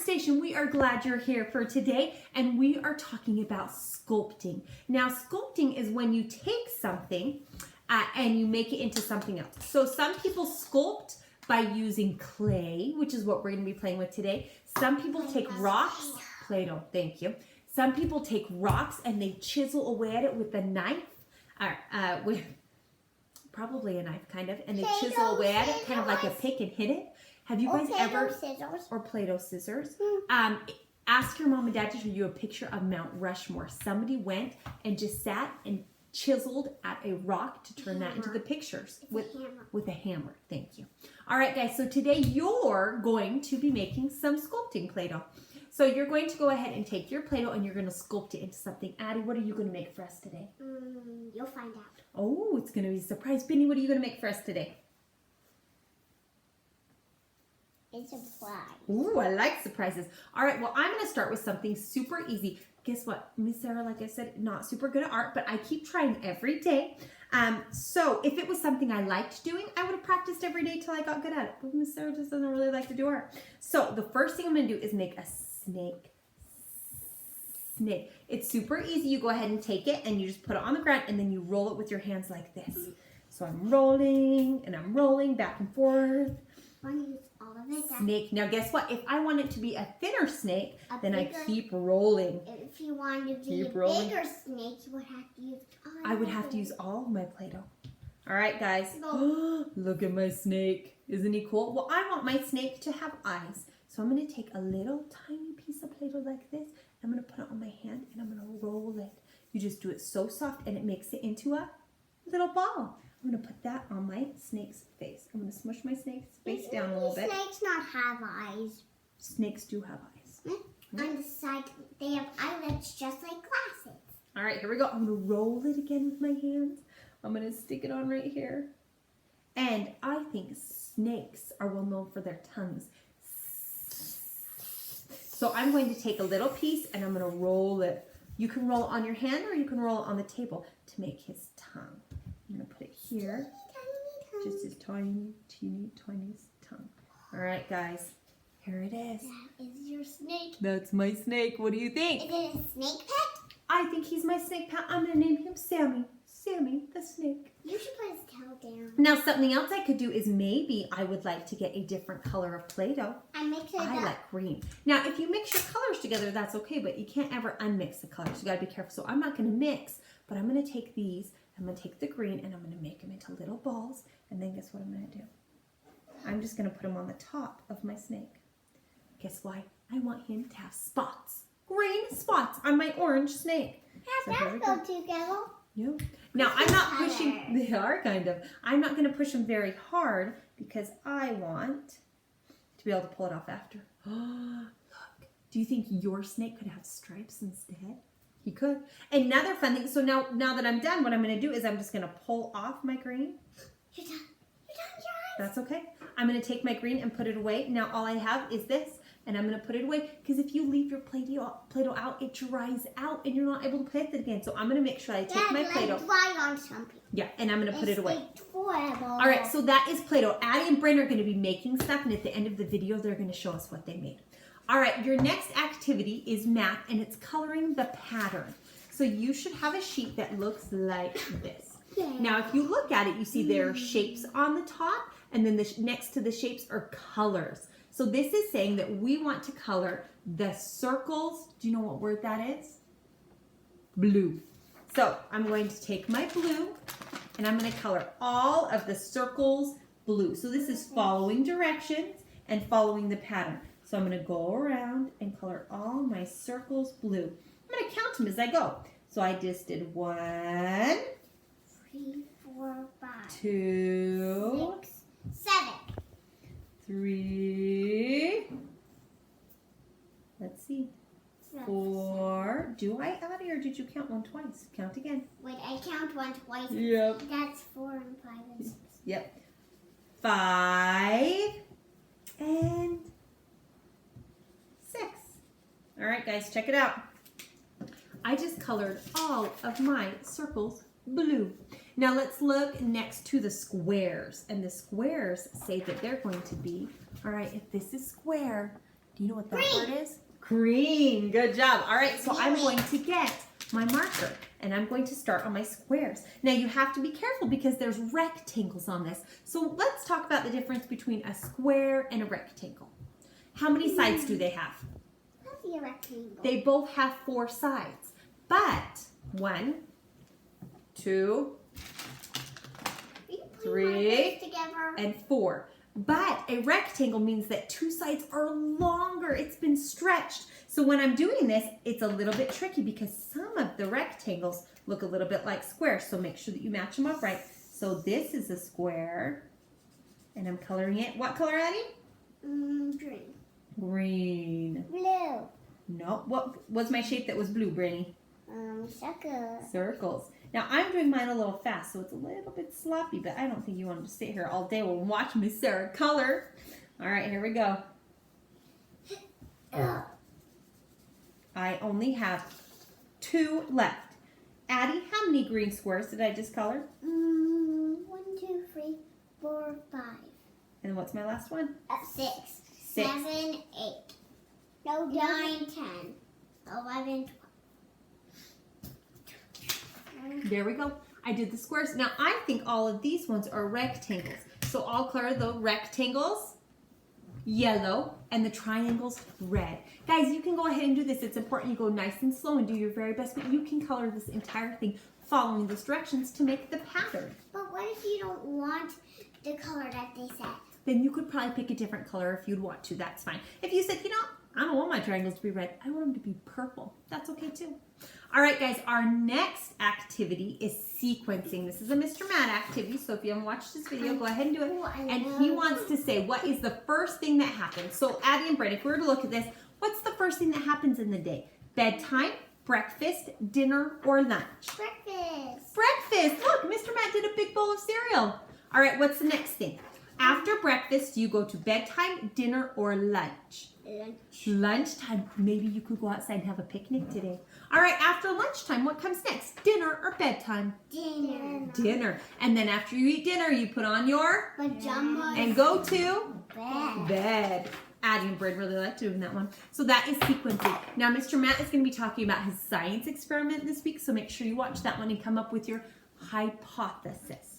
Station, we are glad you're here for today, and we are talking about sculpting. Now, sculpting is when you take something and you make it into something else. So some people sculpt by using clay, which is what we're going to be playing with today. Some people take rocks, Play-Doh, thank you. Some people take rocks and they chisel away at it with a knife, with probably a knife kind of, and they chisel away at it kind of like a pick and hit it. Have you guys ever, or Play-Doh scissors, ask your mom and dad to show you a picture of Mount Rushmore. Somebody went and just sat and chiseled at a rock to turn that into the pictures with a hammer. Thank you. All right, guys, so today you're going to be making some sculpting Play-Doh. So you're going to go ahead and take your Play-Doh and you're going to sculpt it into something. Addie, what are you going to make for us today? You'll find out. Oh, it's going to be a surprise. Benny, what are you going to make for us today? It's a surprise. Ooh, I like surprises. All right, well, I'm going to start with something super easy. Guess what? Miss Sarah, like I said, not super good at art, but I keep trying every day. So if it was something I liked doing, I would have practiced every day till I got good at it. But Miss Sarah just doesn't really like to do art. So the first thing I'm going to do is make a snake. It's super easy. You go ahead and take it and you just put it on the ground and then you roll it with your hands like this. So I'm rolling and I'm rolling back and forth. Snake. Now guess what? If I want it to be a thinner snake, then I keep rolling. If you want to be a bigger snake, you would have to use all I would have to use all of my Play-Doh. All right, guys. Look at my snake. Isn't he cool? Well, I want my snake to have eyes. So I'm going to take a little tiny piece of Play-Doh like this. I'm going to put it on my hand and I'm going to roll it. You just do it so soft and it makes it into a little ball. I'm going to put that on my snake's face. I'm going to smush my snake's face down a little bit. Snakes not have eyes. Snakes do have eyes. On the side, they have eyelids just like glasses. All right, here we go. I'm going to roll it again with my hands. I'm going to stick it on right here. And I think snakes are well known for their tongues. So I'm going to take a little piece and I'm going to roll it. You can roll it on your hand or you can roll it on the table to make his tongue. I'm going to put it here. Just his tiny, teeny, tiniest tongue. All right, guys. Here it is. That is your snake. That's my snake. What do you think? Is it a snake pet? I think he's my snake pet. I'm going to name him Sammy. Sammy the snake. You should put his tail down. Now, something else I could do is maybe I would like to get a different color of Play-Doh. I like green. Now, if you mix your colors together, that's okay, but you can't ever unmix the colors. You got to be careful. So I'm not going to mix, but I'm going to take these. I'm going to take the green and I'm going to make them into little balls. And then guess what I'm going to do? I'm just going to put them on the top of my snake. Guess why? I want him to have spots. Green spots on my orange snake. That go together. Yeah. Now, I'm not pushing, they are kind of. I'm not going to push them very hard because I want to be able to pull it off after. Oh, look. Do you think your snake could have stripes instead? He could. Another fun thing, so now that I'm done, what I'm going to do is I'm just going to pull off my green. You're done. You're done, guys. That's okay. I'm going to take my green and put it away. Now all I have is this, and I'm going to put it away because if you leave your Play-Doh out, it dries out and you're not able to play with it again. So I'm going to make sure I take my Play-Doh. Dry on something. Yeah, and I'm going to put it away. Forever. All right, so that is Play-Doh. Addie and Bryn are going to be making stuff, and at the end of the video, they're going to show us what they made. All right, your next activity is math, and it's coloring the pattern. So you should have a sheet that looks like this. Yeah. Now, if you look at it, you see there are shapes on the top, and then next to the shapes are colors. So this is saying that we want to color the circles. Do you know what word that is? Blue. So I'm going to take my blue, and I'm going to color all of the circles blue. So this is following directions and following the pattern. So I'm going to go around and color all my circles blue. I'm going to count them as I go. So I just did 1, 3, 4, 5, 2, 6, 7, 3. Let's see. 4. Do I add it or did you count one twice? Count again. Wait, I count one twice. Yep. That's 4 and 5 and 6. Yep. 5 and 6. All right, guys, check it out. I just colored all of my circles blue. Now let's look next to the squares. And the squares say that they're going to be, all right, if this is square, Do you know what that Green. word is? Green. Good job. All right, so I'm going to get my marker and I'm going to start on my squares. Now you have to be careful because there's rectangles on this. So let's talk about the difference between a square and a rectangle. How many sides do they have? That'd be a rectangle. They both have 4 sides, but 1, 2, You put 3, together. and 4. But a rectangle means that 2 sides are longer. It's been stretched. So when I'm doing this, it's a little bit tricky because some of the rectangles look a little bit like squares. So make sure that you match them up right. So this is a square, and I'm coloring it. What color, Addie? Green. Green. Blue. No, what was my shape that was blue, Brittany? Circle. Circles. Now I'm doing mine a little fast, so it's a little bit sloppy, but I don't think you want to sit here all day while watch Miss Sarah color. All right, here we go. I only have 2 left. Addie, how many green squares did I just color? 1, 2, 3, 4, 5. And what's my last one? 6, 7, 8. No, 9, 10, 11, 12. There we go. I did the squares. Now I think all of these ones are rectangles. So I'll color the rectangles yellow and the triangles red. Guys, you can go ahead and do this. It's important you go nice and slow and do your very best, but you can color this entire thing following those directions to make the pattern. But what if you don't want the color that they said? Then you could probably pick a different color if you'd want to. That's fine. If you said, you know, I don't want my triangles to be red. I want them to be purple. That's okay too. All right, guys, our next activity is sequencing. This is a Mr. Matt activity, so if you haven't watched this video, go ahead and do it. And he wants to say, what is the first thing that happens? So Addie and Brett, if we were to look at this, what's the first thing that happens in the day? Bedtime, breakfast, dinner, or lunch? Breakfast. Breakfast. Look, Mr. Matt did a big bowl of cereal. All right, what's the next thing? After breakfast, you go to bedtime, dinner, or lunch? Lunch. Lunchtime. Maybe you could go outside and have a picnic today. All right, after lunchtime, what comes next? Dinner or bedtime? Dinner. Dinner. And then after you eat dinner, you put on your Pajamas. and go to Bed. bed. Addie and Brad really like doing that one. So that is sequencing. Now, Mr. Matt is going to be talking about his science experiment this week, so make sure you watch that one and come up with your hypothesis.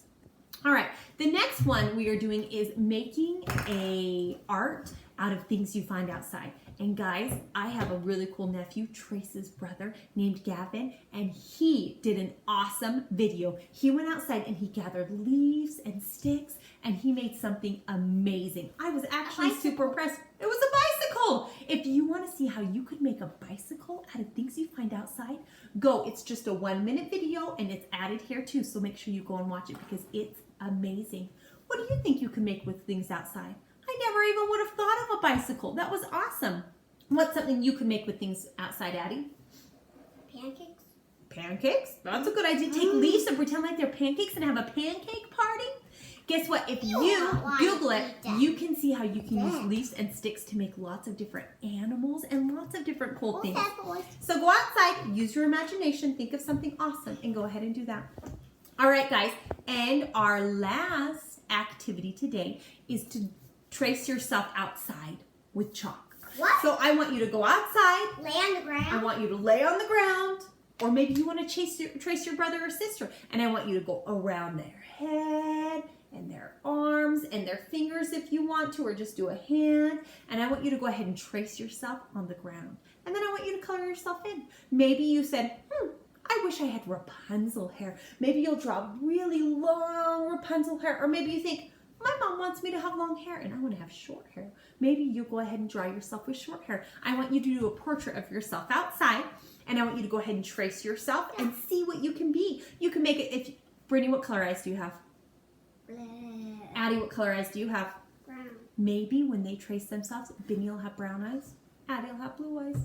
All right, the next one we are doing is making a art out of things you find outside. And guys, I have a really cool nephew, Trace's brother, named Gavin, and he did an awesome video. He went outside and he gathered leaves and sticks, and he made something amazing. I was actually super impressed. It was a bicycle. If you want to see how you could make a bicycle out of things you find outside, go. It's just a 1-minute video, and it's added here too, so make sure you go and watch it because it's amazing. What do you think you can make with things outside? I never even would have thought of a bicycle. That was awesome. What's something you could make with things outside, Addie? Pancakes. Pancakes? That's a good idea. Take leaves and pretend like they're pancakes and have a pancake party. Guess what? If you Google it, you can see how you can use leaves and sticks to make lots of different animals and lots of different cool things. So go outside, use your imagination, think of something awesome, and go ahead and do that. All right, guys. And our last activity today is to trace yourself outside with chalk. What? So I want you to go outside. Lay on the ground. I want you to lay on the ground. Or maybe you want to trace your brother or sister. And I want you to go around their head and their arms and their fingers if you want to, or just do a hand. And I want you to go ahead and trace yourself on the ground. And then I want you to color yourself in. Maybe you said, I wish I had Rapunzel hair. Maybe you'll draw really long Rapunzel hair. Or maybe you think, my mom wants me to have long hair and I want to have short hair. Maybe you'll go ahead and draw yourself with short hair. I want you to do a portrait of yourself outside, and I want you to go ahead and trace yourself and see what you can be. You can make it, Brittany, what color eyes do you have? Black. Addie, what color eyes do you have? Brown. Maybe when they trace themselves, Benny will have brown eyes, Addie will have blue eyes.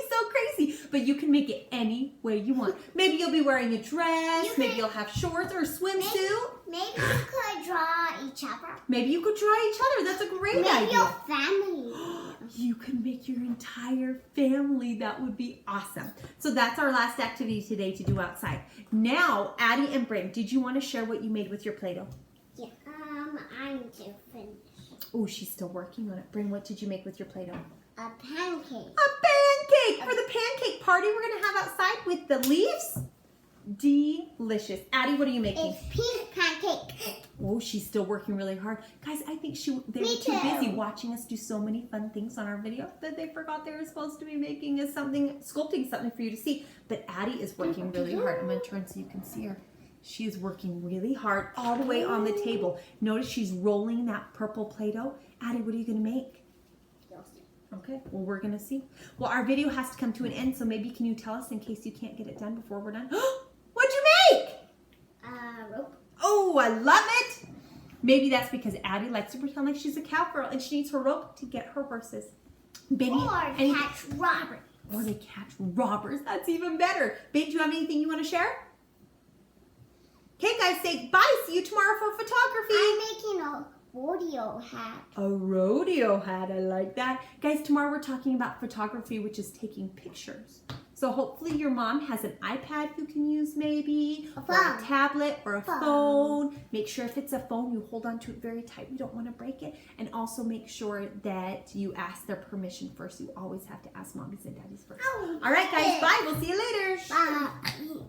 So crazy, but you can make it any way you want. Maybe you'll be wearing a dress, maybe you'll have shorts or a swimsuit. Maybe you could draw each other. Maybe you could draw each other. That's a great idea. Maybe your family. You could make your entire family. That would be awesome. So that's our last activity today to do outside. Now, Addie and Bryn, did you want to share what you made with your Play-Doh? Yeah. I'm to finish. Oh, she's still working on it. Bryn, what did you make with your Play-Doh? A pancake. A pancake for the pancake party we're going to have outside with the leaves. Delicious. Addie, what are you making? It's pink pancake. Oh, she's still working really hard. Guys, I think they were too busy watching us do so many fun things on our video that they forgot they were supposed to be making sculpting something for you to see. But Addie is working really hard. I'm going to turn so you can see her. She is working really hard all the way on the table. Notice she's rolling that purple Play-Doh. Addie, what are you going to make? Okay, well, we're going to see. Well, our video has to come to an end, so maybe can you tell us in case you can't get it done before we're done? What'd you make? Rope. Oh, I love it. Maybe that's because Addie likes to pretend like she's a cowgirl and she needs her rope to get her horses. Baby, Or catch robbers. Or they catch robbers. That's even better. Babe, do you have anything you want to share? Okay, guys, say bye. See you tomorrow for photography. I'm making a rodeo hat. A rodeo hat. I like that. Guys, tomorrow we're talking about photography, which is taking pictures. So hopefully your mom has an iPad you can use maybe, or a tablet, or a phone. Make sure if it's a phone, you hold on to it very tight. We don't want to break it. And also make sure that you ask their permission first. You always have to ask mommy's and daddy's first. All right, guys, bye. We'll see you later. Bye.